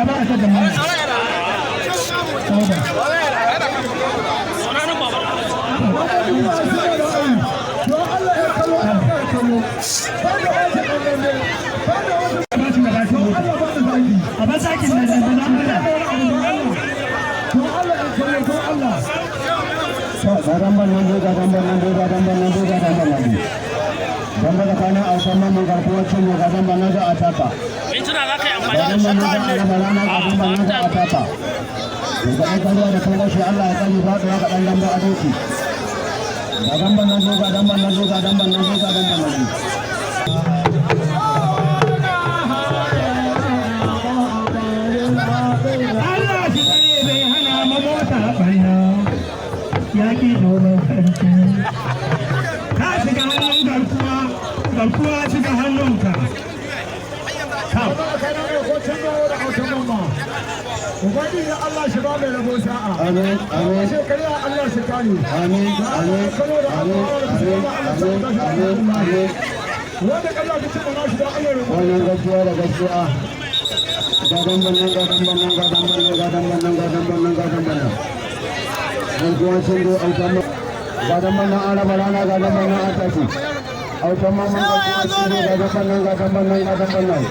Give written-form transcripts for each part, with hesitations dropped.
ba a ta jama'a a ba sakin da Gamba da kana a sama mun garkuwar cin ga gamba na za a taka. Mintuna za ka yi amfani da shata ne. Gamba na za a taka. Daga ɗan da kan gashi Allah ya kani ba da ɗan gamba a doki. Ga gamba na zo ga gamba na zo ga gamba na zo ga gamba na zo. Allah shi ne bai hana mamota barna. Yaki domin sarki. Ka shiga hannun garkuwa shiga hannunka. Ubangiji Allah shi ba mai rabo sa'a. Amin. Amin. Shekari Allah shi kare. Amin. Amin. Amin. Wanda Allah ya cimma nashi da Allah rabo. Wannan gaskiya da gaskiya. Gadan bannan. Garkuwa sun zo autan gadan bannan araba rana gadan bannan ataki. Autan mamman garkuwa sun zo gadan bannan.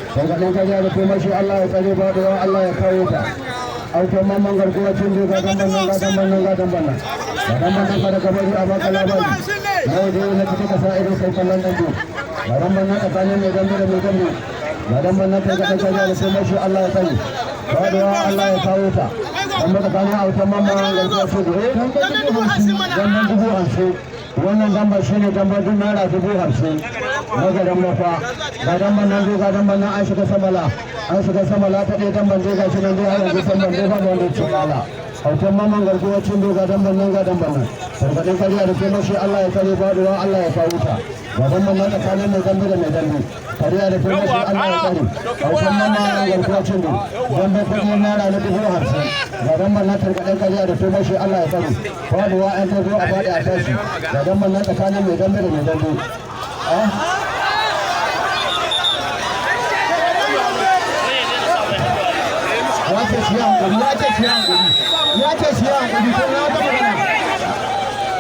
Sangkaɗin kaja da kuma shi Allah ya tsare ba da Allah ya kawo ta. Autan mamman garkuwa cin zo gadan bannan. Gadan bannan kada ka bari a baka labari. Na waje na cike ka sa ido kai kallon ɗan biyu. Gadan bannan tsakanin mai dambe da mai dambe. Gadan bannan kai kaɗan kaja da kuma shi Allah ya tsare. Ba da Allah ya kawo ta. Dan ba tsakanin autan mamman garkuwa cin zo. Wannan $50,000. Wannan gamba shi ne gamba duk naira $50,000. Daga dan mafa gadan bannan zo gadan bannan an shiga samala ta ɗaya damban zai gashi nan dai har yanzu samban dai ba wanda ce kala autan mamman garkuwa cin do gadan bannan sarkaɗin kariya da kuma shi Allah ya kare faɗuwa Allah ya kawo ta gadan bannan tsakanin mai dambe da mai dambe kariya da kuma shi Allah ya kare autan mamman garkuwa cin do dambe kuɗi naira na $50,000 gadan bannan sarkaɗin kariya da kuma shi Allah ya kare faɗuwa an ta zo a faɗi a tashi gadan bannan tsakanin mai dambe da mai dambe ya ce shi hankali ko na ta magana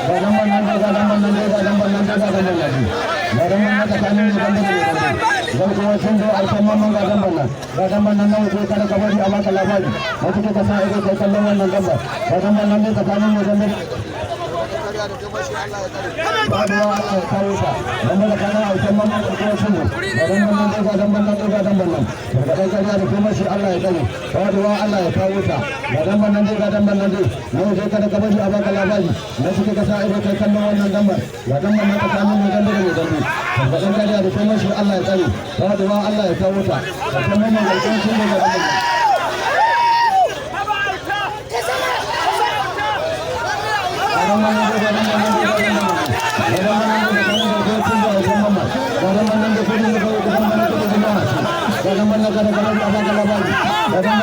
gadan bannan tsakanin da ganda da zan kuma sun zo alkan mamman gadan bannan na wuce kada ka bari a baka labari wata ke kasa ido kai kallon wannan gamba gadan bannan ne tsakanin da ganda babuwa aka kawo ta gamba da kana alkan mamman garkuwa sun zo gadan bannan gargaɗin kariya da kuma shi Allah ya kare babuwa Allah ya kawo ta gadan bannan dai na wuce kada ka bari a baka labari na suke kasa ido kai kallon wannan gamba gadan bannan tsakanin mai gamba da mai dambe gargaɗin kariya da kuma shi Allah ya kare babuwa Allah ya kawo ta alkan mamman garkuwa sun zo gadan bannan Gadan